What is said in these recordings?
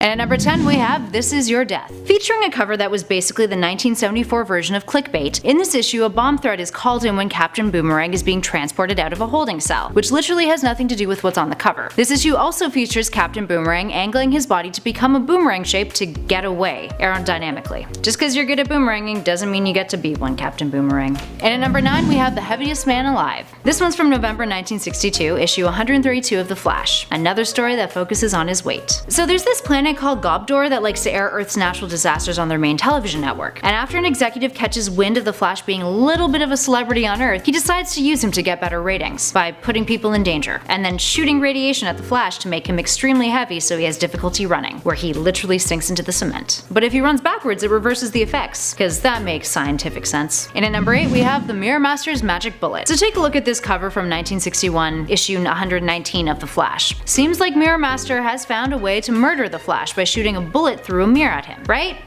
And at number 10 we have This Is Your Death. Featuring a cover that was basically the 1974 version of clickbait, in this issue a bomb threat is called in when Captain Boomerang is being transported out of a holding cell, which literally has nothing to do with what's on the cover. This issue also features Captain Boomerang angling his body to become a boomerang shape to get away, aerodynamically. Just because you're good at boomeranging doesn't mean you get to be one, Captain Boomerang. And at number 9 we have The Heaviest Man Alive. This one's from November 1962, issue 132 of The Flash, another story that focuses on his weight. So there's this planet called Gobdor that likes to air Earth's natural disasters on their main television network, and after an executive catches wind of the Flash being a little bit of a celebrity on Earth, he decides to use him to get better ratings by putting people in danger, and then shooting radiation at the Flash to make him extremely heavy so he has difficulty running, where he literally sinks into the cement. But if he runs backwards it reverses the effects, because that makes scientific sense. And at number 8 we have The Mirror Master's Magic Bullet. So take a look at this cover from 1961, issue 119 of The Flash. Seems like Mirror Master has found a way to murder the Flash by shooting a bullet through a mirror at him, right?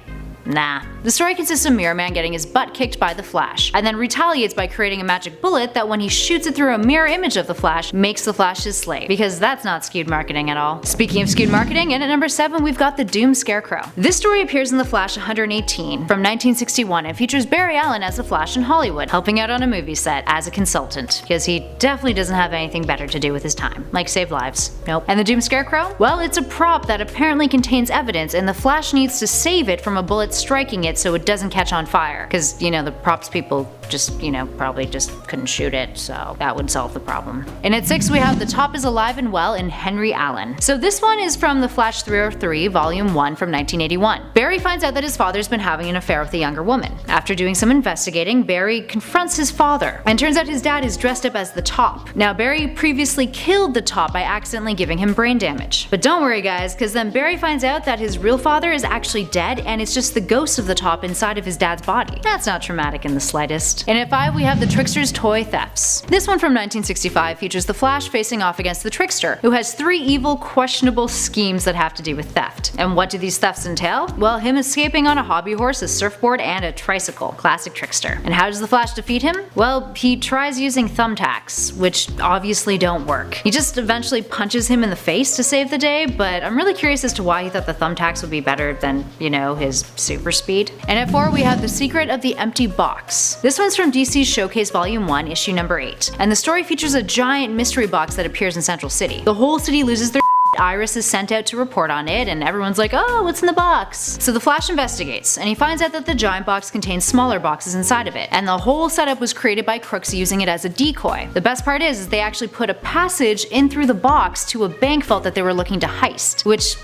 Nah. The story consists of Mirror Man getting his butt kicked by the Flash, and then retaliates by creating a magic bullet that when he shoots it through a mirror image of the Flash, makes the Flash his slave. Because that's not skewed marketing at all. Speaking of skewed marketing, and at number 7 we've got The Doom Scarecrow. This story appears in The Flash 118 from 1961 and features Barry Allen as the Flash in Hollywood, helping out on a movie set as a consultant, because he definitely doesn't have anything better to do with his time, like save lives. Nope. And the Doom Scarecrow? Well, it's a prop that apparently contains evidence, and the Flash needs to save it from a bullet striking it so it doesn't catch on fire, because the props people just probably just couldn't shoot it, so that would solve the problem. And at 6 we have The Top is Alive and Well in Henry Allen. So this one is from The Flash 303 volume 1 from 1981. Barry finds out that his father's been having an affair with a younger woman. After doing some investigating, Barry confronts his father, and turns out his dad is dressed up as the Top. Now Barry previously killed the Top by accidentally giving him brain damage. But don't worry guys, because then Barry finds out that his real father is actually dead and it's just the ghost of the Top inside of his dad's body. That's not traumatic in the slightest. And at 5 we have The Trickster's Toy Thefts. This one from 1965 features the Flash facing off against the Trickster, who has 3 evil, questionable schemes that have to do with theft. And what do these thefts entail? Well, him escaping on a hobby horse, a surfboard, and a tricycle. Classic Trickster. And how does the Flash defeat him? Well, he tries using thumbtacks, which obviously don't work. He just eventually punches him in the face to save the day, but I'm really curious as to why he thought the thumbtacks would be better than, his super speed. And at 4 we have The Secret of the Empty Box. This one's from DC's Showcase Volume 1, issue number 8, and the story features a giant mystery box that appears in Central City. The whole city loses their Iris is sent out to report on it, and everyone's like, oh, what's in the box? So the Flash investigates, and he finds out that the giant box contains smaller boxes inside of it, and the whole setup was created by crooks using it as a decoy. The best part is they actually put a passage in through the box to a bank vault that they were looking to heist, which,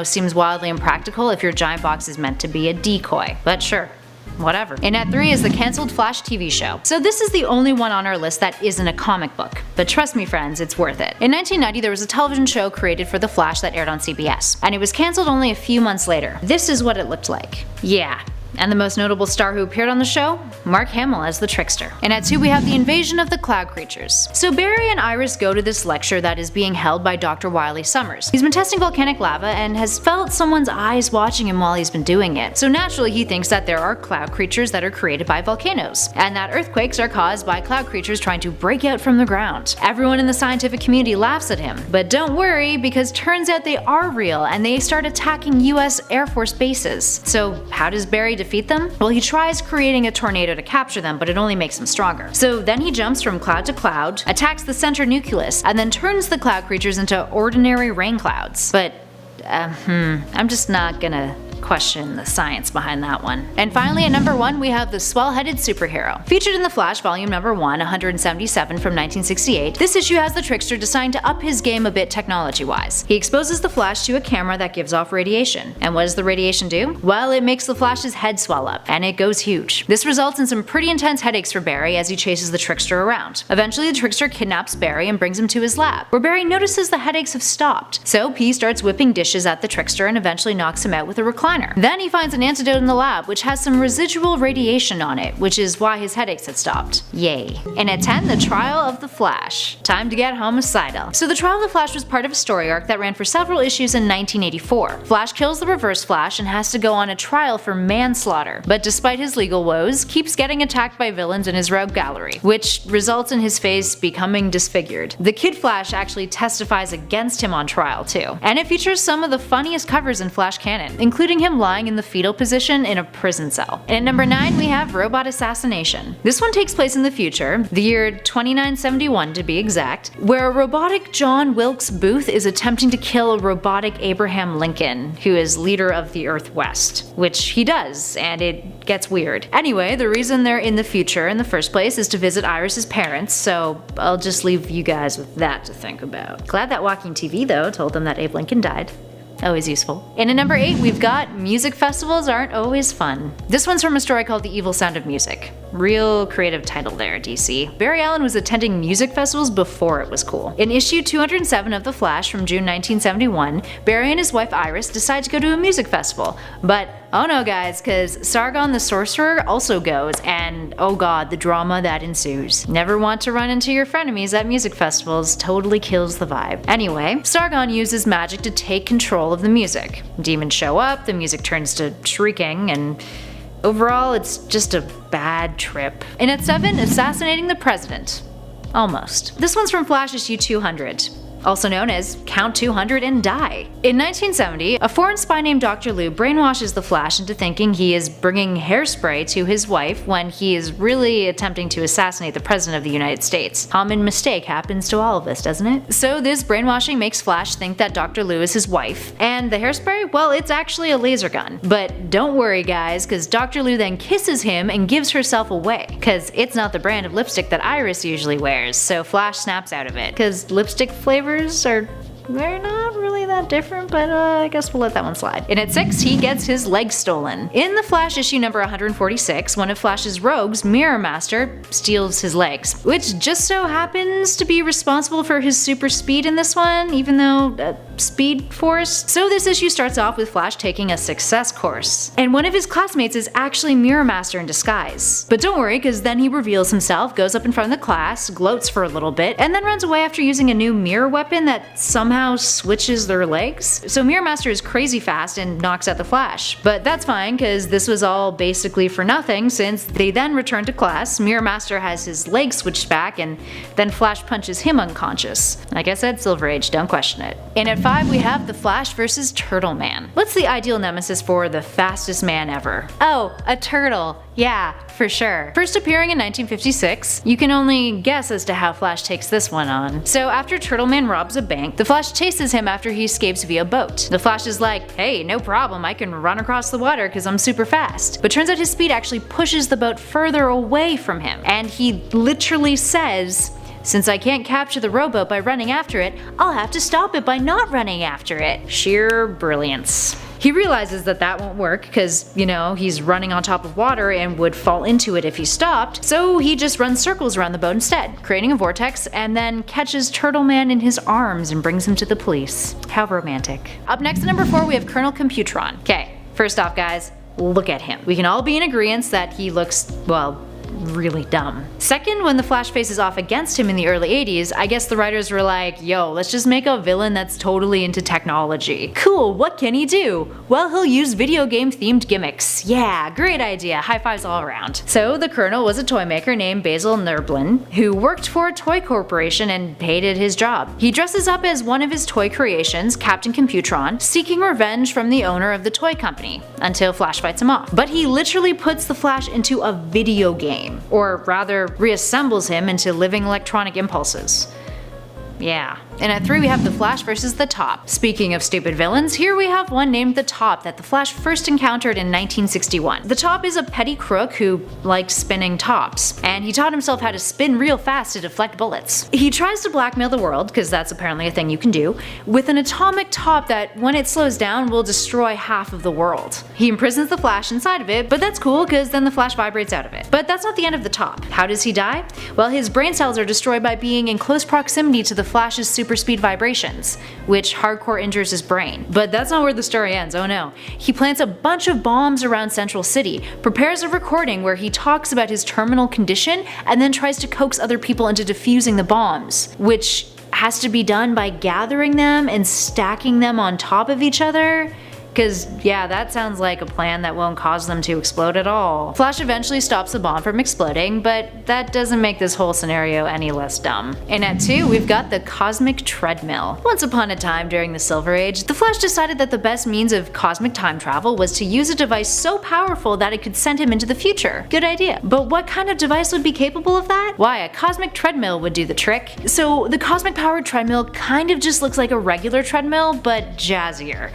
seems wildly impractical if your giant box is meant to be a decoy, but sure. Whatever. And at 3 is the cancelled Flash TV show. So this is the only one on our list that isn't a comic book. But trust me friends, it's worth it. In 1990 there was a television show created for The Flash that aired on CBS, and it was cancelled only a few months later. This is what it looked like. Yeah. And the most notable star who appeared on the show? Mark Hamill as the Trickster. And at 2 we have The Invasion of the Cloud Creatures. So Barry and Iris go to this lecture that is being held by Dr. Wily Summers. He's been testing volcanic lava and has felt someone's eyes watching him while he's been doing it. So naturally he thinks that there are cloud creatures that are created by volcanoes, and that earthquakes are caused by cloud creatures trying to break out from the ground. Everyone in the scientific community laughs at him, but don't worry, because turns out they are real and they start attacking US Air Force bases. So how does Barry defeat them? Well, he tries creating a tornado to capture them, but it only makes them stronger. So then he jumps from cloud to cloud, attacks the center nucleus, and then turns the cloud creatures into ordinary rain clouds. But I'm just not gonna question the science behind that one. And finally at number 1 we have The Swell-Headed Superhero. Featured in The Flash volume number 1, 177 from 1968, this issue has the Trickster decide to up his game a bit technology-wise. He exposes the Flash to a camera that gives off radiation. And what does the radiation do? Well, it makes the Flash's head swell up, and it goes huge. This results in some pretty intense headaches for Barry as he chases the Trickster around. Eventually the Trickster kidnaps Barry and brings him to his lab, where Barry notices the headaches have stopped. So he starts whipping dishes at the Trickster and eventually knocks him out with a recliner minor. Then he finds an antidote in the lab which has some residual radiation on it, which is why his headaches had stopped. Yay. And at 10, the trial of the Flash. Time to get homicidal. So the trial of the Flash was part of a story arc that ran for several issues in 1984. Flash kills the Reverse Flash and has to go on a trial for manslaughter, but despite his legal woes, keeps getting attacked by villains in his rogue gallery, which results in his face becoming disfigured. The Kid Flash actually testifies against him on trial too, and it features some of the funniest covers in Flash canon, including him lying in the fetal position in a prison cell. And at number 9 we have Robot Assassination. This one takes place in the future, the year 2971 to be exact, where a robotic John Wilkes Booth is attempting to kill a robotic Abraham Lincoln, who is leader of the Earth West, which he does, and it gets weird. Anyway, the reason they're in the future in the first place is to visit Iris's parents, so I'll just leave you guys with that to think about. Glad that Walking TV though told them that Abe Lincoln died. Always useful. And at number 8 we've got Music Festivals Aren't Always Fun. This one's from a story called The Evil Sound of Music. Real creative title there, DC. Barry Allen was attending music festivals before it was cool. In issue 207 of The Flash from June 1971, Barry and his wife Iris decide to go to a music festival. But oh no guys, cause Sargon the Sorcerer also goes, and oh god, the drama that ensues. Never want to run into your frenemies at music festivals, totally kills the vibe. Anyway, Sargon uses magic to take control of the music. Demons show up, the music turns to shrieking, and overall it's just a bad trip. And at 7, Assassinating the President. Almost. This one's from Flash issue 200. Also known as Count 200 and Die. In 1970, a foreign spy named Dr. Lou brainwashes the Flash into thinking he is bringing hairspray to his wife when he is really attempting to assassinate the President of the United States. Common mistake happens to all of us, doesn't it? So this brainwashing makes Flash think that Dr. Lou is his wife, and the hairspray, well, it's actually a laser gun. But don't worry guys, cause Dr. Lou then kisses him and gives herself away, cause it's not the brand of lipstick that Iris usually wears, so Flash snaps out of it, cause lipstick flavors they're not really that different, but I guess we'll let that one slide. And at 6, he gets his leg stolen. In the Flash issue number 146, one of Flash's rogues, Mirror Master, steals his legs, which just so happens to be responsible for his super speed in this one, even though Speed Force. So this issue starts off with Flash taking a success course, and one of his classmates is actually Mirror Master in disguise. But don't worry, because then he reveals himself, goes up in front of the class, gloats for a little bit, and then runs away after using a new mirror weapon that somehow switches their legs. So Mirror Master is crazy fast and knocks out the Flash. But that's fine, because this was all basically for nothing, since they then return to class, Mirror Master has his legs switched back, and then Flash punches him unconscious. Like I said, Silver Age, don't question it. And at 5 we have the Flash versus Turtle Man. What's the ideal nemesis for the fastest man ever? Oh, a turtle. Yeah, for sure. First appearing in 1956, you can only guess as to how Flash takes this one on. So after Turtle Man robs a bank, the Flash chases him after he escapes via boat. The Flash is like, hey, no problem, I can run across the water because I'm super fast. But turns out his speed actually pushes the boat further away from him, and he literally says, since I can't capture the rowboat by running after it, I'll have to stop it by not running after it. Sheer brilliance. He realizes that that won't work because, you know, he's running on top of water and would fall into it if he stopped, so he just runs circles around the boat instead, creating a vortex, and then catches Turtle Man in his arms and brings him to the police. How romantic. Up next at number 4 we have Colonel Computron. Okay, first off guys, look at him. We can all be in agreement that he looks, well, really dumb. Second, when the Flash faces off against him in the early 80s, I guess the writers were like, yo, let's just make a villain that's totally into technology. Cool, what can he do? Well, he'll use video game themed gimmicks. Yeah, great idea, high fives all around. So the Colonel was a toy maker named Basil Nerblin, who worked for a toy corporation and hated his job. He dresses up as one of his toy creations, Captain Computron, seeking revenge from the owner of the toy company, until Flash fights him off. But he literally puts the Flash into a video game. Or rather, reassembles him into living electronic impulses. Yeah. And at 3 we have the Flash versus the Top. Speaking of stupid villains, here we have one named the Top that the Flash first encountered in 1961. The Top is a petty crook who likes spinning tops, and he taught himself how to spin real fast to deflect bullets. He tries to blackmail the world, because that's apparently a thing you can do, with an atomic top that, when it slows down, will destroy half of the world. He imprisons the Flash inside of it, but that's cool because then the Flash vibrates out of it. But that's not the end of the Top. How does he die? Well, his brain cells are destroyed by being in close proximity to the Flash's super super speed vibrations, which hardcore injures his brain. But that's not where the story ends, oh no. He plants a bunch of bombs around Central City, prepares a recording where he talks about his terminal condition, and then tries to coax other people into defusing the bombs, which has to be done by gathering them and stacking them on top of each other. Cause yeah, that sounds like a plan that won't cause them to explode at all. Flash eventually stops the bomb from exploding, but that doesn't make this whole scenario any less dumb. And at 2, we've got the cosmic treadmill. Once upon a time during the Silver Age, the Flash decided that the best means of cosmic time travel was to use a device so powerful that it could send him into the future. Good idea. But what kind of device would be capable of that? Why, a cosmic treadmill would do the trick. So the cosmic powered treadmill kind of just looks like a regular treadmill, but jazzier.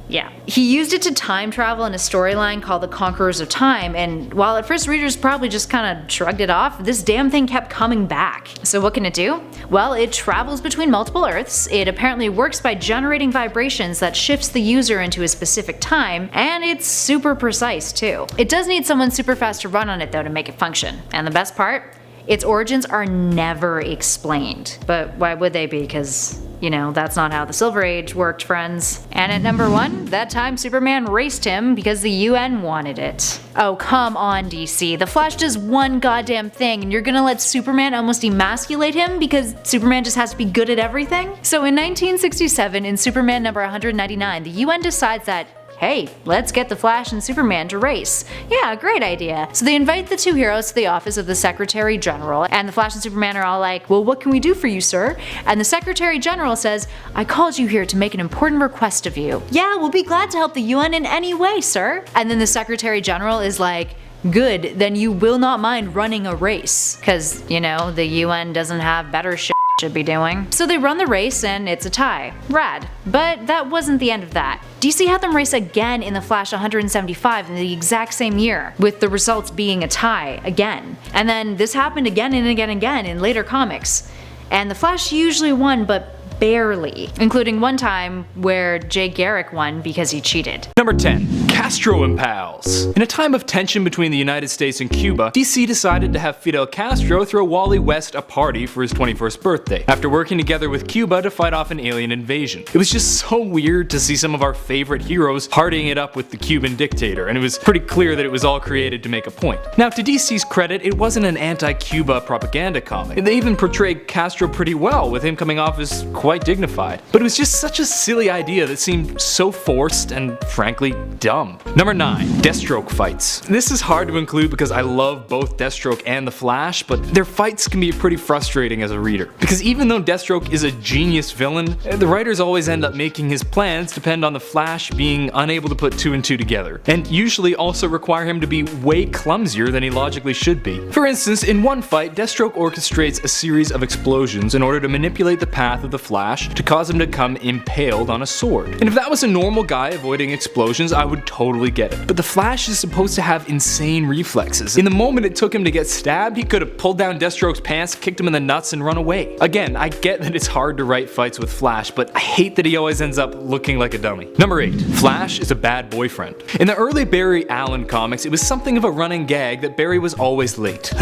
Yeah. He used it to time travel in a storyline called The Conquerors of Time, and while at first readers probably just kinda shrugged it off, this damn thing kept coming back. So what can it do? Well, it travels between multiple Earths, it apparently works by generating vibrations that shifts the user into a specific time, and it's super precise too. It does need someone super fast to run on it though to make it function. And the best part? Its origins are never explained. But why would they be? Because, you know, that's not how the Silver Age worked, friends. And at number 1, that time Superman raced him because the UN wanted it. Oh, come on, DC. The Flash does one goddamn thing and you're gonna let Superman almost emasculate him because Superman just has to be good at everything? So in 1967, in Superman number 199, the UN decides that, hey, let's get the Flash and Superman to race. Yeah, great idea. So they invite the two heroes to the office of the Secretary General, and the Flash and Superman are all like, well, what can we do for you, sir? And the Secretary General says, I called you here to make an important request of you. Yeah, we'll be glad to help the UN in any way, sir. And then the Secretary General is like, good, then you will not mind running a race. Cause, you know, the UN doesn't have better shit should be doing. So they run the race and it's a tie. Rad. But that wasn't the end of that. DC had them race again in the Flash 175 in the exact same year, with the results being a tie again. And then this happened again and again and again in later comics. And the Flash usually won, but barely, including one time where Jay Garrick won because he cheated. Number 10. Castro and Pals. In a time of tension between the United States and Cuba, DC decided to have Fidel Castro throw Wally West a party for his 21st birthday, after working together with Cuba to fight off an alien invasion. It was just so weird to see some of our favorite heroes partying it up with the Cuban dictator, and it was pretty clear that it was all created to make a point. Now, to DC's credit, it wasn't an anti-Cuba propaganda comic. They even portrayed Castro pretty well, with him coming off as quite dignified. But it was just such a silly idea that seemed so forced and frankly dumb. Number 9. Deathstroke fights. This is hard to include because I love both Deathstroke and the Flash, but their fights can be pretty frustrating as a reader. Because even though Deathstroke is a genius villain, the writers always end up making his plans depend on the Flash being unable to put 2 and 2 together, and usually also require him to be way clumsier than he logically should be. For instance, in one fight, Deathstroke orchestrates a series of explosions in order to manipulate the path of the Flash to cause him to come impaled on a sword. And if that was a normal guy avoiding explosions, I would totally get it. But the Flash is supposed to have insane reflexes. In the moment it took him to get stabbed, he could have pulled down Deathstroke's pants, kicked him in the nuts, and run away. Again, I get that it's hard to write fights with Flash, but I hate that he always ends up looking like a dummy. Number 8. Flash is a bad boyfriend. In the early Barry Allen comics, it was something of a running gag that Barry was always late.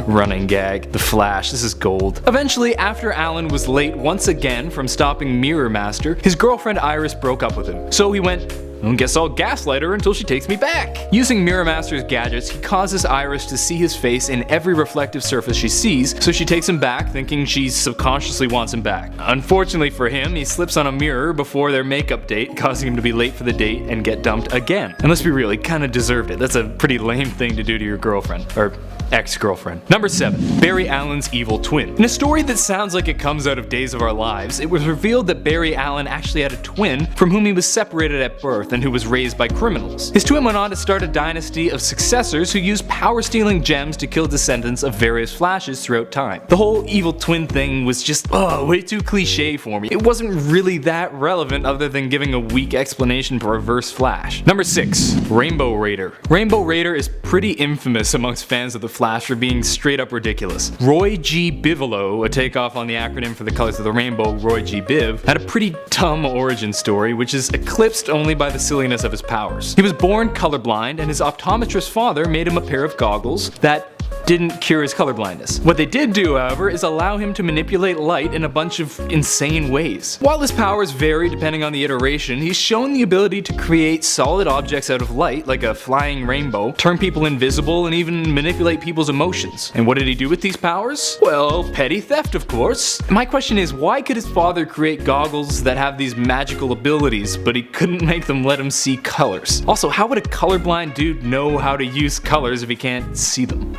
Running gag. The Flash, this is gold. Eventually, after Allen was late once again from stopping Mirror Master, his girlfriend Iris broke up with him. So he went, I guess I'll gaslight her until she takes me back. Using Mirror Master's gadgets, he causes Iris to see his face in every reflective surface she sees, so she takes him back, thinking she subconsciously wants him back. Unfortunately for him, he slips on a mirror before their makeup date, causing him to be late for the date and get dumped again. And let's be real, he kinda deserved it. That's a pretty lame thing to do to your girlfriend. Or ex-girlfriend. Number 7. Barry Allen's evil twin. In a story that sounds like it comes out of Days of Our Lives, it was revealed that Barry Allen actually had a twin from whom he was separated at birth and who was raised by criminals. His twin went on to start a dynasty of successors who used power-stealing gems to kill descendants of various Flashes throughout time. The whole evil twin thing was just, way too cliche for me. It wasn't really that relevant other than giving a weak explanation for Reverse Flash. Number 6. Rainbow Raider. Rainbow Raider is pretty infamous amongst fans of the Flash for being straight up ridiculous. Roy G. Bivolo, a takeoff on the acronym for the colors of the rainbow, Roy G. Biv, had a pretty dumb origin story which is eclipsed only by the silliness of his powers. He was born colorblind and his optometrist father made him a pair of goggles that didn't cure his colorblindness. What they did do, however, is allow him to manipulate light in a bunch of insane ways. While his powers vary depending on the iteration, he's shown the ability to create solid objects out of light, like a flying rainbow, turn people invisible, and even manipulate people's emotions. And what did he do with these powers? Well, petty theft, of course. My question is, why could his father create goggles that have these magical abilities, but he couldn't make them let him see colors? Also, how would a colorblind dude know how to use colors if he can't see them?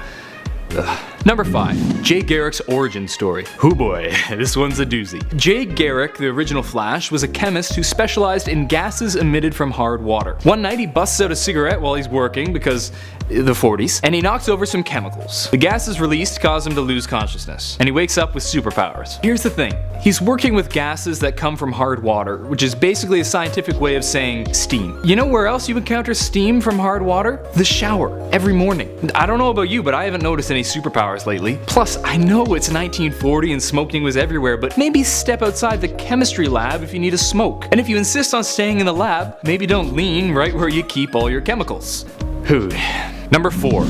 Ugh. Number 5. Jay Garrick's origin story. Hoo boy, this one's a doozy. Jay Garrick, the original Flash, was a chemist who specialized in gases emitted from hard water. One night he busts out a cigarette while he's working because the 40s, and he knocks over some chemicals. The gases released cause him to lose consciousness, and he wakes up with superpowers. Here's the thing. He's working with gases that come from hard water, which is basically a scientific way of saying steam. You know where else you encounter steam from hard water? The shower, every morning. I don't know about you, but I haven't noticed any superpowers lately. Plus, I know it's 1940 and smoking was everywhere, but maybe step outside the chemistry lab if you need a smoke. And if you insist on staying in the lab, maybe don't lean right where you keep all your chemicals. Hood. Number 4.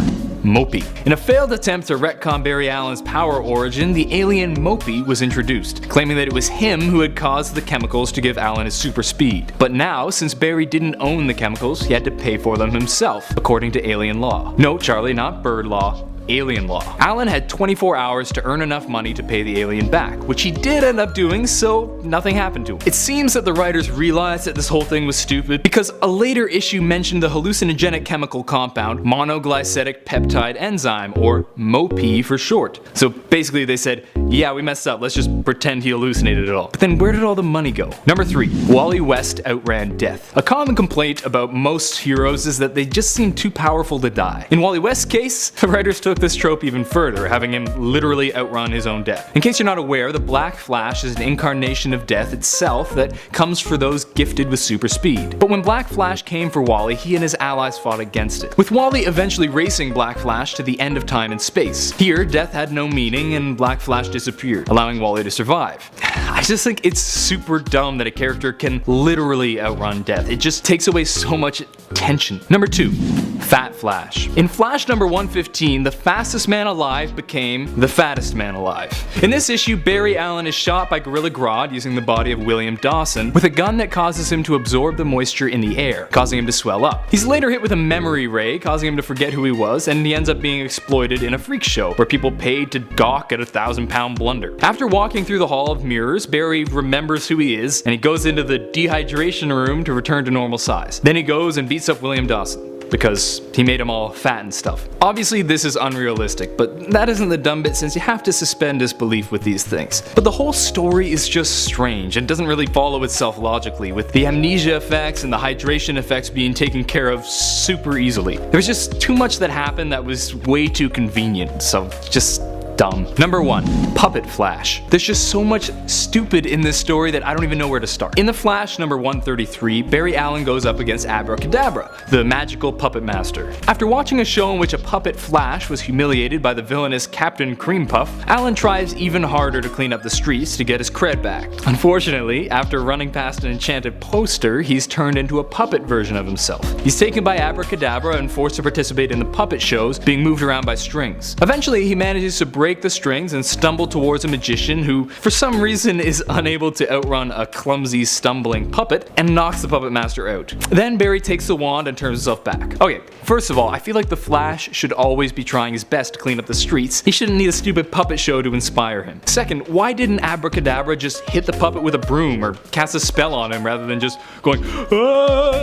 Mopey. In a failed attempt to retcon Barry Allen's power origin, the alien Mopey was introduced, claiming that it was him who had caused the chemicals to give Allen his super speed. But now, since Barry didn't own the chemicals, he had to pay for them himself, according to alien law. No, Charlie, not bird law. Alien law. Allen had 24 hours to earn enough money to pay the alien back, which he did end up doing, so nothing happened to him. It seems that the writers realized that this whole thing was stupid because a later issue mentioned the hallucinogenic chemical compound monoglycetic peptide enzyme, or MOPE for short. So basically they said, yeah, we messed up, let's just pretend he hallucinated it all. But then where did all the money go? Number 3. Wally West outran death. A common complaint about most heroes is that they just seem too powerful to die. In Wally West's case, the writers took this trope even further, having him literally outrun his own death. In case you're not aware, the Black Flash is an incarnation of death itself that comes for those gifted with super speed. But when Black Flash came for Wally, he and his allies fought against it, with Wally eventually racing Black Flash to the end of time and space. Here, death had no meaning and Black Flash disappeared, allowing Wally to survive. I just think it's super dumb that a character can literally outrun death. It just takes away so much tension. Number 2. Fat Flash. In Flash number 115, the fastest man alive became the fattest man alive. In this issue, Barry Allen is shot by Gorilla Grodd using the body of William Dawson with a gun that causes him to absorb the moisture in the air, causing him to swell up. He's later hit with a memory ray, causing him to forget who he was, and he ends up being exploited in a freak show where people paid to gawk at a 1,000-pound blunder. After walking through the Hall of Mirrors, Barry remembers who he is, and he goes into the dehydration room to return to normal size. Then he goes and beats up William Dawson, because he made them all fat and stuff. Obviously this is unrealistic, but that isn't the dumb bit since you have to suspend disbelief with these things. But the whole story is just strange and doesn't really follow itself logically, with the amnesia effects and the hydration effects being taken care of super easily. There was just too much that happened that was way too convenient, so just dumb. Number 1. Puppet Flash. There's just so much stupid in this story that I don't even know where to start. In the Flash number 133, Barry Allen goes up against Abracadabra, the magical puppet master. After watching a show in which a puppet Flash was humiliated by the villainous Captain Cream Puff, Allen tries even harder to clean up the streets to get his cred back. Unfortunately, after running past an enchanted poster, he's turned into a puppet version of himself. He's taken by Abracadabra and forced to participate in the puppet shows, being moved around by strings. Eventually, he manages to break the strings and stumble towards a magician who, for some reason, is unable to outrun a clumsy, stumbling puppet and knocks the puppet master out. Then Barry takes the wand and turns himself back. Okay, first of all, I feel like the Flash should always be trying his best to clean up the streets. He shouldn't need a stupid puppet show to inspire him. Second, why didn't Abracadabra just hit the puppet with a broom or cast a spell on him rather than just going, ah!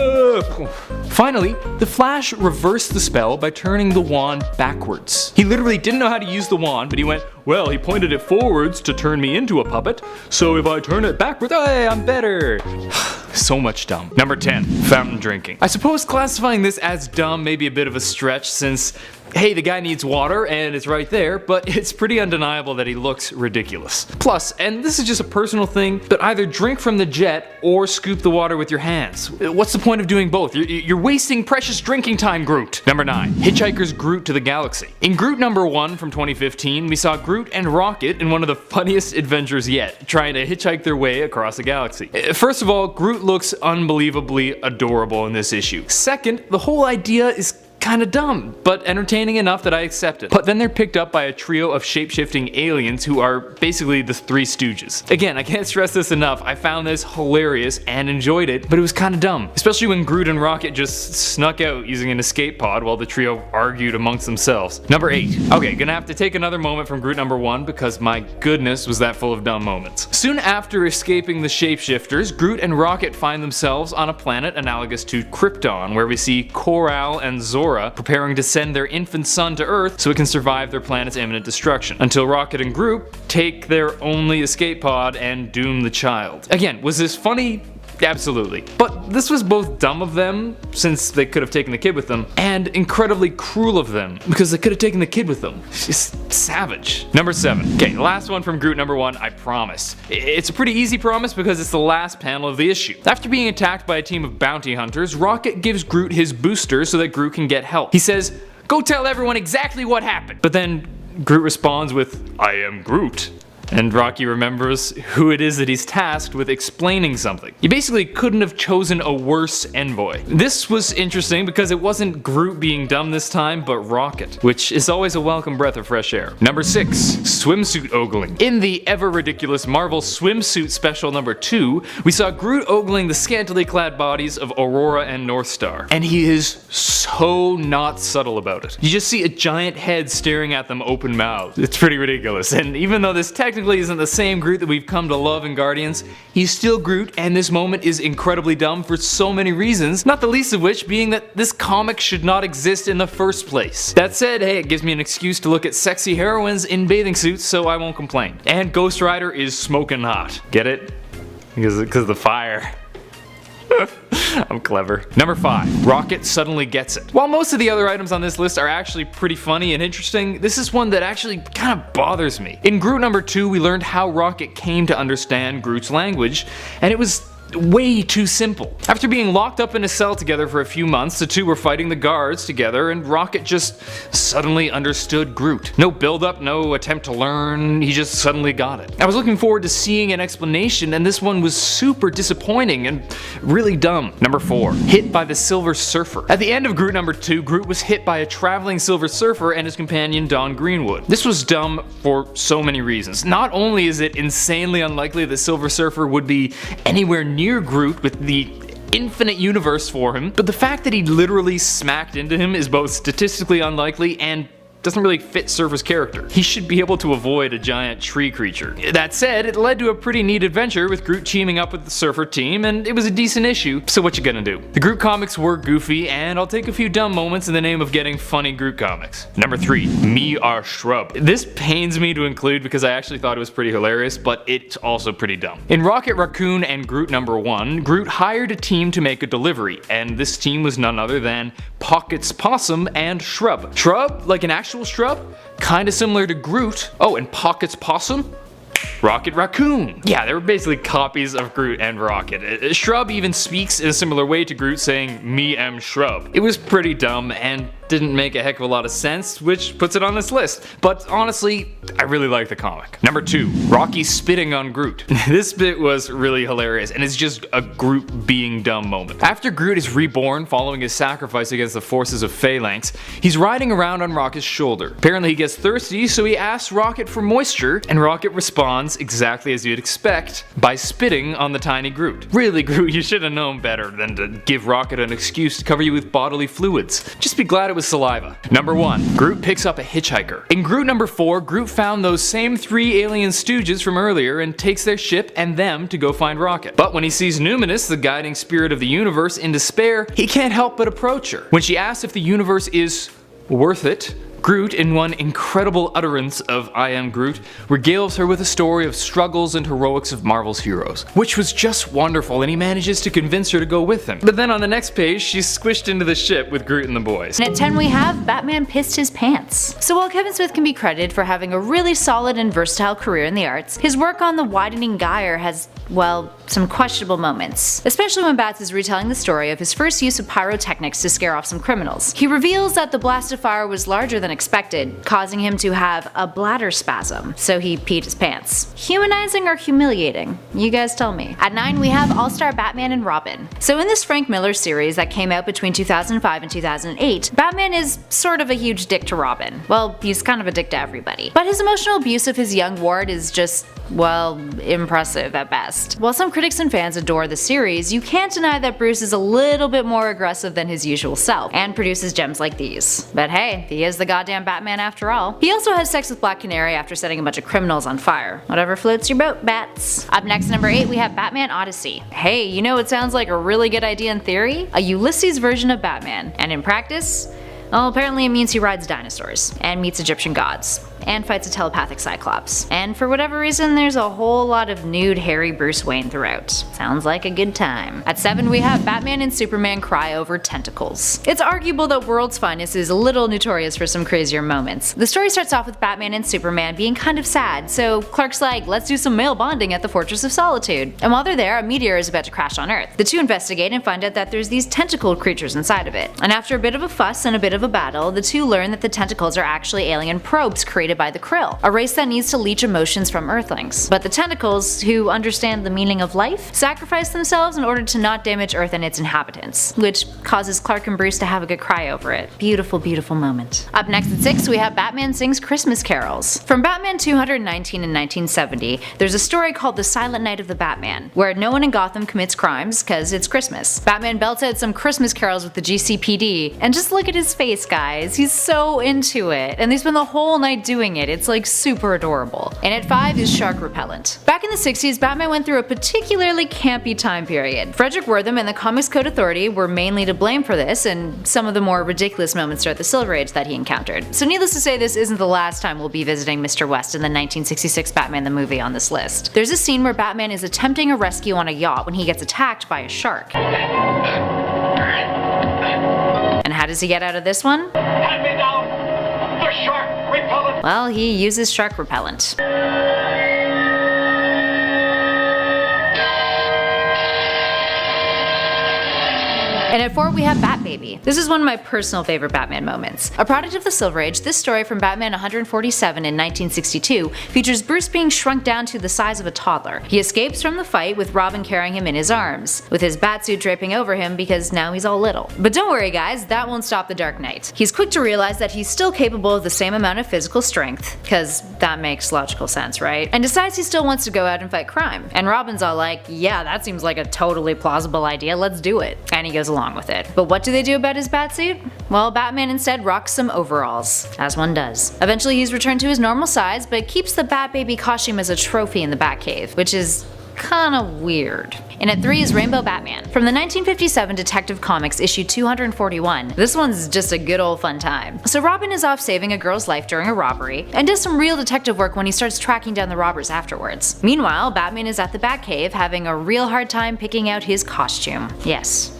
Finally, the Flash reversed the spell by turning the wand backwards. He literally didn't know how to use the wand, but he went, well, he pointed it forwards to turn me into a puppet, so if I turn it backwards, hey, I'm better. So much dumb. Number 10. Fountain drinking. I suppose classifying this as dumb may be a bit of a stretch since, hey, the guy needs water and it's right there, but it's pretty undeniable that he looks ridiculous. Plus, and this is just a personal thing, but either drink from the jet or scoop the water with your hands. What's the point of doing both? You're wasting precious drinking time, Groot. Number 9. Hitchhiker's Groot to the Galaxy. In Groot number 1 from 2015, we saw Groot and Rocket in one of the funniest adventures yet, trying to hitchhike their way across the galaxy. First of all, Groot looks unbelievably adorable in this issue. Second, the whole idea is kinda dumb, but entertaining enough that I accept it. But then they're picked up by a trio of shape-shifting aliens who are basically the Three Stooges. Again, I can't stress this enough, I found this hilarious and enjoyed it, but it was kinda dumb. Especially when Groot and Rocket just snuck out using an escape pod while the trio argued amongst themselves. Number 8. Okay, gonna have to take another moment from Groot number 1 because my goodness was that full of dumb moments. Soon after escaping the shapeshifters, Groot and Rocket find themselves on a planet analogous to Krypton, where we see Kor-El and Zora preparing to send their infant son to Earth so it can survive their planet's imminent destruction, until Rocket and Groot take their only escape pod and doom the child. Again, was this funny? Absolutely. But this was both dumb of them, since they could have taken the kid with them, and incredibly cruel of them, because they could have taken the kid with them. It's just savage. Number 7. Okay, the last one from Groot number 1, I promise. It's a pretty easy promise because it's the last panel of the issue. After being attacked by a team of bounty hunters, Rocket gives Groot his booster so that Groot can get help. He says, "Go tell everyone exactly what happened." But then Groot responds with, "I am Groot." And Rocky remembers who it is that he's tasked with explaining something. You basically couldn't have chosen a worse envoy. This was interesting because it wasn't Groot being dumb this time, but Rocket, which is always a welcome breath of fresh air. Number 6. Swimsuit ogling. In the ever ridiculous Marvel swimsuit special number 2, we saw Groot ogling the scantily clad bodies of Aurora and Northstar. And he is so not subtle about it. You just see a giant head staring at them open mouthed. It's pretty ridiculous. And even though this technically isn't the same Groot that we've come to love in Guardians, he's still Groot, and this moment is incredibly dumb for so many reasons, not the least of which being that this comic should not exist in the first place. That said, hey, it gives me an excuse to look at sexy heroines in bathing suits, so I won't complain. And Ghost Rider is smoking hot. Get it? Because of the fire. I'm clever. Number 5. Rocket suddenly gets it. While most of the other items on this list are actually pretty funny and interesting, this is one that actually kind of bothers me. In Groot number 2, we learned how Rocket came to understand Groot's language, and it was way too simple. After being locked up in a cell together for a few months, the two were fighting the guards together, and Rocket just suddenly understood Groot. No build-up, no attempt to learn, he just suddenly got it. I was looking forward to seeing an explanation, and this one was super disappointing and really dumb. Number 4. Hit by the Silver Surfer. At the end of Groot number 2, Groot was hit by a traveling Silver Surfer and his companion Don Greenwood. This was dumb for so many reasons. Not only is it insanely unlikely that Silver Surfer would be anywhere near Groot with the infinite universe for him, but the fact that he literally smacked into him is both statistically unlikely and doesn't really fit Surfer's character. He should be able to avoid a giant tree creature. That said, it led to a pretty neat adventure with Groot teaming up with the Surfer team, and it was a decent issue, so what you gonna do? The Groot comics were goofy, and I'll take a few dumb moments in the name of getting funny Groot comics. Number 3. Me Our Shrub. This pains me to include because I actually thought it was pretty hilarious, but it's also pretty dumb. In Rocket Raccoon and Groot number 1, Groot hired a team to make a delivery, and this team was none other than Pockets Possum and Shrub. Shrub? Like an actual shrub? Kinda similar to Groot. Oh, and Pockets Possum? Rocket Raccoon. Yeah, they were basically copies of Groot and Rocket. Shrub even speaks in a similar way to Groot, saying, "Me am Shrub." It was pretty dumb and didn't make a heck of a lot of sense, which puts it on this list. But honestly, I really like the comic. Number 2. Rocky spitting on Groot. This bit was really hilarious, and it's just a Groot being dumb moment. After Groot is reborn following his sacrifice against the forces of Phalanx, he's riding around on Rocket's shoulder. Apparently he gets thirsty, so he asks Rocket for moisture, and Rocket responds exactly as you'd expect, by spitting on the tiny Groot. Really, Groot, you should have known better than to give Rocket an excuse to cover you with bodily fluids. Just be glad it was saliva. Number 1. Groot picks up a hitchhiker. In Groot number 4, Groot found those same 3 alien stooges from earlier and takes their ship and them to go find Rocket. But when he sees Numinous, the guiding spirit of the universe, in despair, he can't help but approach her. When she asks if the universe is worth it, Groot, in one incredible utterance of "I am Groot," regales her with a story of struggles and heroics of Marvel's heroes, which was just wonderful, and he manages to convince her to go with him. But then on the next page, she's squished into the ship with Groot and the boys. And at 10 we have Batman pissed his pants. So while Kevin Smith can be credited for having a really solid and versatile career in the arts, his work on the widening gyre has, well, some questionable moments. Especially when Bats is retelling the story of his first use of pyrotechnics to scare off some criminals. He reveals that the blast of fire was larger than than expected, causing him to have a bladder spasm, so he peed his pants. Humanizing or humiliating? You guys tell me. At 9 we have All-Star Batman and Robin. So in this Frank Miller series that came out between 2005 and 2008, Batman is sort of a huge dick to Robin. Well, he's kind of a dick to everybody. But his emotional abuse of his young ward is just, well, impressive at best. While some critics and fans adore the series, you can't deny that Bruce is a little bit more aggressive than his usual self, and produces gems like these. But hey, he is the goddamn Batman after all. He also has sex with Black Canary after setting a bunch of criminals on fire. Whatever floats your boat, bats. Up next, number 8, we have Batman Odyssey. Hey, you know what sounds like a really good idea in theory? A Ulysses version of Batman. And in practice? Well, apparently it means he rides dinosaurs, and meets Egyptian gods, and fights a telepathic Cyclops. And for whatever reason, there's a whole lot of nude, hairy Bruce Wayne throughout. Sounds like a good time. At 7 we have Batman and Superman cry over tentacles. It's arguable that World's Finest is a little notorious for some crazier moments. The story starts off with Batman and Superman being kind of sad, so Clark's like, let's do some male bonding at the Fortress of Solitude. And while they're there, a meteor is about to crash on Earth. The two investigate and find out that there's these tentacled creatures inside of it. And after a bit of a fuss and a bit of a battle, the two learn that the tentacles are actually alien probes created by the Krill, a race that needs to leech emotions from Earthlings. But the tentacles, who understand the meaning of life, sacrifice themselves in order to not damage Earth and its inhabitants, which causes Clark and Bruce to have a good cry over it. Beautiful, beautiful moment. Up next at 6 we have Batman Sings Christmas Carols. From Batman 219 in 1970, there's a story called The Silent Night of the Batman, where no one in Gotham commits crimes because it's Christmas. Batman belts out some Christmas carols with the GCPD, and just look at his face, guys. He's so into it, and they spend the whole night doing it. It's like super adorable. And at 5 is Shark Repellent. Back in the 60s, Batman went through a particularly campy time period. Frederick Wortham and the Comics Code Authority were mainly to blame for this and some of the more ridiculous moments throughout the Silver Age that he encountered. So needless to say, this isn't the last time we'll be visiting Mr. West in the 1966 Batman the movie on this list. There's a scene where Batman is attempting a rescue on a yacht when he gets attacked by a shark. And how does he get out of this one? Hand me down the shark repellent. Well, he uses shark repellent. And at 4 we have Batbaby. This is one of my personal favorite Batman moments. A product of the Silver Age, this story from Batman 147 in 1962 features Bruce being shrunk down to the size of a toddler. He escapes from the fight with Robin carrying him in his arms, with his batsuit draping over him because now he's all little. But don't worry guys, that won't stop the Dark Knight. He's quick to realize that he's still capable of the same amount of physical strength, cause that makes logical sense, right? And decides he still wants to go out and fight crime. And Robin's all like, yeah, that seems like a totally plausible idea, let's do it. And he goes along with it. But what do they do about his batsuit? Well, Batman instead rocks some overalls, as one does. Eventually he's returned to his normal size, but keeps the Batbaby costume as a trophy in the Batcave, which is kinda weird. And at 3 is Rainbow Batman. From the 1957 Detective Comics issue 241, this one's just a good old fun time. So Robin is off saving a girl's life during a robbery, and does some real detective work when he starts tracking down the robbers afterwards. Meanwhile, Batman is at the Batcave having a real hard time picking out his costume. Yes,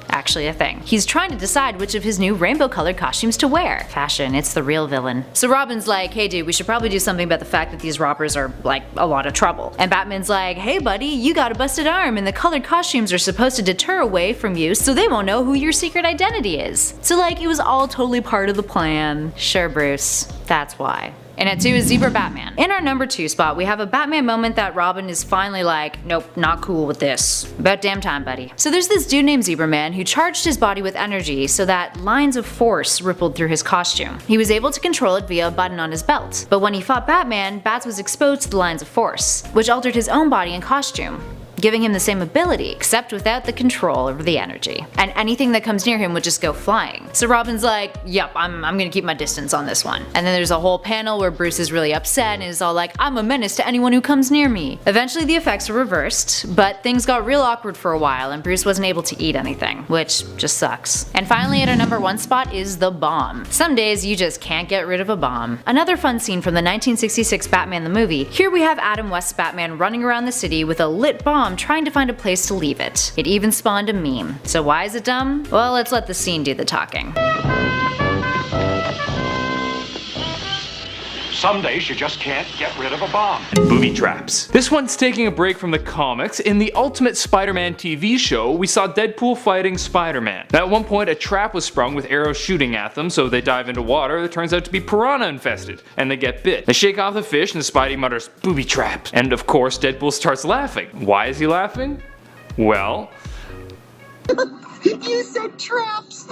actually a thing. He's trying to decide which of his new rainbow-colored costumes to wear. Fashion, it's the real villain. So Robin's like, hey dude, we should probably do something about the fact that these robbers are, like, a lot of trouble. And Batman's like, hey buddy, you got a busted arm and the colored costumes are supposed to deter away from you so they won't know who your secret identity is. So like, it was all totally part of the plan. Sure Bruce, that's why. And at 2 is Zebra Batman. In our number 2 spot, we have a Batman moment that Robin is finally like, nope, not cool with this. About damn time, buddy. So there's this dude named Zebra Man who charged his body with energy so that lines of force rippled through his costume. He was able to control it via a button on his belt. But when he fought Batman, Bats was exposed to the lines of force, which altered his own body and costume, giving him the same ability, except without the control over the energy. And anything that comes near him would just go flying. So Robin's like, yep, I'm gonna keep my distance on this one. And then there's a whole panel where Bruce is really upset and is all like, I'm a menace to anyone who comes near me. Eventually the effects were reversed, but things got real awkward for a while and Bruce wasn't able to eat anything, which just sucks. And finally at our number 1 spot is the bomb. Some days you just can't get rid of a bomb. Another fun scene from the 1966 Batman the movie. Here we have Adam West's Batman running around the city with a lit bomb trying to find a place to leave it. It even spawned a meme. So why is it dumb? Well, let's let the scene do the talking. Some days you just can't get rid of a bomb. And booby traps. This one's taking a break from the comics. In the Ultimate Spider-Man TV show, we saw Deadpool fighting Spider-Man. At one point, a trap was sprung with arrows shooting at them, so they dive into water that turns out to be piranha infested, and they get bit. They shake off the fish, and Spidey mutters, "Booby traps." And of course, Deadpool starts laughing. Why is he laughing? Well, You said traps!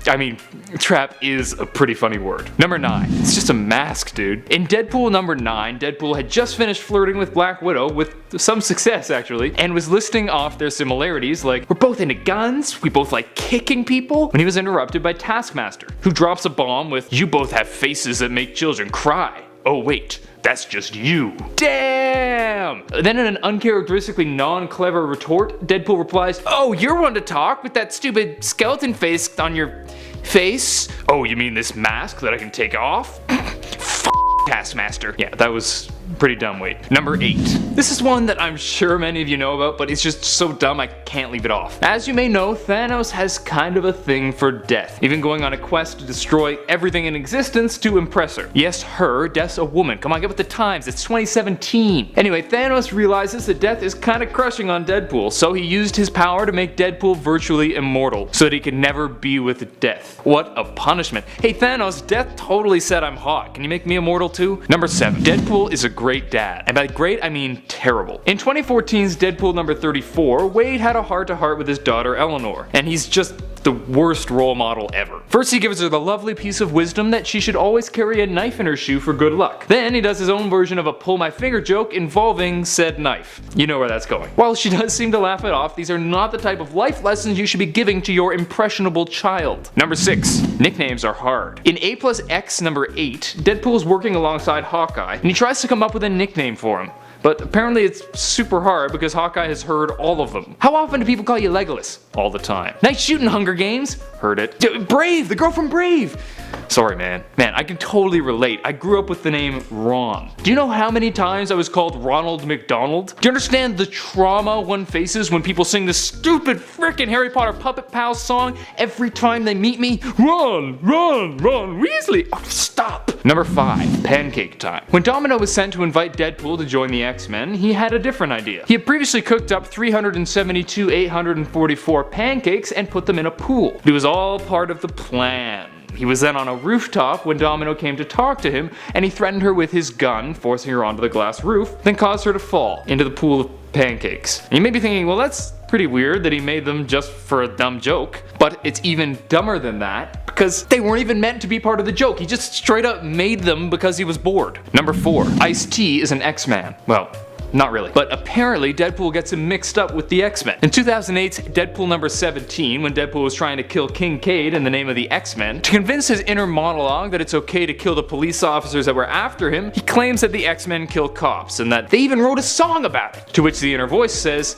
I mean, trap is a pretty funny word. Number 9. It's just a mask, dude. In Deadpool number 9, Deadpool had just finished flirting with Black Widow, with some success actually, and was listing off their similarities like, we're both into guns, we both like kicking people, when he was interrupted by Taskmaster, who drops a bomb with, you both have faces that make children cry. Oh wait, that's just you. Damn! Then in an uncharacteristically non-clever retort, Deadpool replies, oh, you're one to talk with that stupid skeleton face on your face? Oh, you mean this mask that I can take off? F Taskmaster. Yeah, that was pretty dumb. Wait. Number 8. This is one that I'm sure many of you know about, but it's just so dumb I can't leave it off. As you may know, Thanos has kind of a thing for death, even going on a quest to destroy everything in existence to impress her. Yes, her. Death's a woman. Come on, get with the times. It's 2017. Anyway, Thanos realizes that death is kind of crushing on Deadpool, so he used his power to make Deadpool virtually immortal, so that he could never be with death. What a punishment. Hey Thanos, death totally said I'm hot. Can you make me immortal too? Number 7. Deadpool is a great dad. And by great, I mean terrible. In 2014's Deadpool number 34, Wade had a heart-to-heart with his daughter Eleanor, and he's just the worst role model ever. First he gives her the lovely piece of wisdom that she should always carry a knife in her shoe for good luck. Then he does his own version of a pull my finger joke involving said knife. You know where that's going. While she does seem to laugh it off, these are not the type of life lessons you should be giving to your impressionable child. Number 6. Nicknames are hard. In A+X number 8, Deadpool is working alongside Hawkeye, and he tries to come up with a nickname for him. But apparently it's super hard because Hawkeye has heard all of them. How often do people call you Legolas? All the time. Nice shooting, Hunger Games. Heard it. Brave, the girl from Brave. Sorry, man. Man, I can totally relate. I grew up with the name Ron. Do you know how many times I was called Ronald McDonald? Do you understand the trauma one faces when people sing this stupid frickin' Harry Potter Puppet Pals song every time they meet me? Ron Weasley. Oh, stop. Number 5. Pancake time. When Domino was sent to invite Deadpool to join the X-Men, he had a different idea. He had previously cooked up 372,844 pancakes and put them in a pool. It was all part of the plan. He was then on a rooftop when Domino came to talk to him, and he threatened her with his gun, forcing her onto the glass roof, then caused her to fall into the pool of pancakes. And you may be thinking, well, that's pretty weird that he made them just for a dumb joke, but it's even dumber than that because they weren't even meant to be part of the joke. He just straight up made them because he was bored. Number 4. Ice-T is an X-Man. Well, not really. But apparently Deadpool gets him mixed up with the X-Men. In 2008's Deadpool number 17, when Deadpool was trying to kill Kincaid in the name of the X-Men, to convince his inner monologue that it's okay to kill the police officers that were after him, he claims that the X-Men kill cops and that they even wrote a song about it. To which the inner voice says,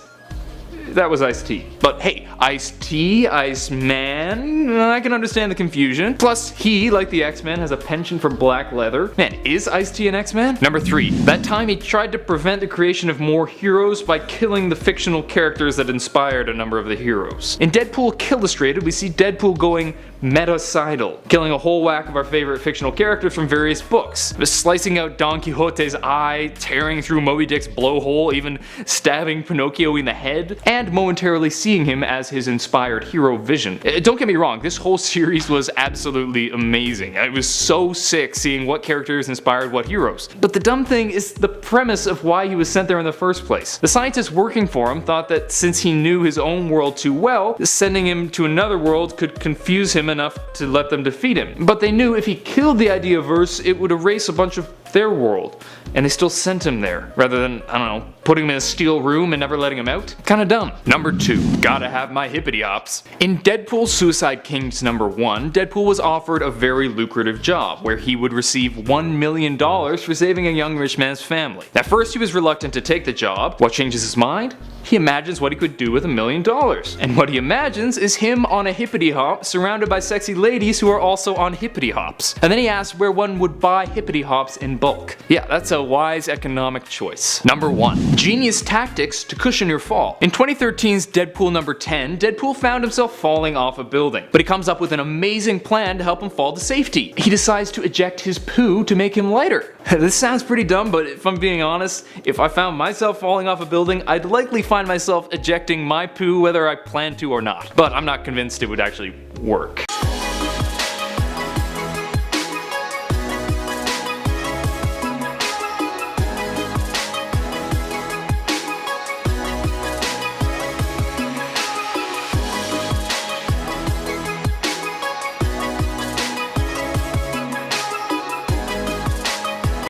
that was Ice-T. But hey, Ice-T, Iceman, I can understand the confusion. Plus, he, like the X-Men, has a penchant for black leather. Man, is Ice-T an X-Man? Number 3. That time he tried to prevent the creation of more heroes by killing the fictional characters that inspired a number of the heroes. In Deadpool Illustrated, we see Deadpool going metacidal, killing a whole whack of our favorite fictional characters from various books. Slicing out Don Quixote's eye, tearing through Moby Dick's blowhole, even stabbing Pinocchio in the head, and momentarily seeing him as his inspired hero vision. Don't get me wrong, this whole series was absolutely amazing. It was so sick seeing what characters inspired what heroes. But the dumb thing is the premise of why he was sent there in the first place. The scientists working for him thought that since he knew his own world too well, sending him to another world could confuse him enough to let them defeat him. But they knew if he killed the Ideaverse, it would erase a bunch of their world. And they still sent him there, rather than, I don't know, putting him in a steel room and never letting him out. Kinda dumb. Number 2. Gotta have my hippity hops. In Deadpool Suicide Kings number 1, Deadpool was offered a very lucrative job, where he would receive $1 million for saving a young rich man's family. At first he was reluctant to take the job. What changes his mind? He imagines what he could do with $1 million. And what he imagines is him on a hippity hop, surrounded by sexy ladies who are also on hippity hops. And then he asks where one would buy hippity hops in bulk. bulk. Yeah, that's a wise economic choice. Number 1. Genius tactics to cushion your fall. In 2013's Deadpool number 10, Deadpool found himself falling off a building, but he comes up with an amazing plan to help him fall to safety. He decides to eject his poo to make him lighter. This sounds pretty dumb, but if I'm being honest, if I found myself falling off a building, I'd likely find myself ejecting my poo whether I plan to or not. But I'm not convinced it would actually work.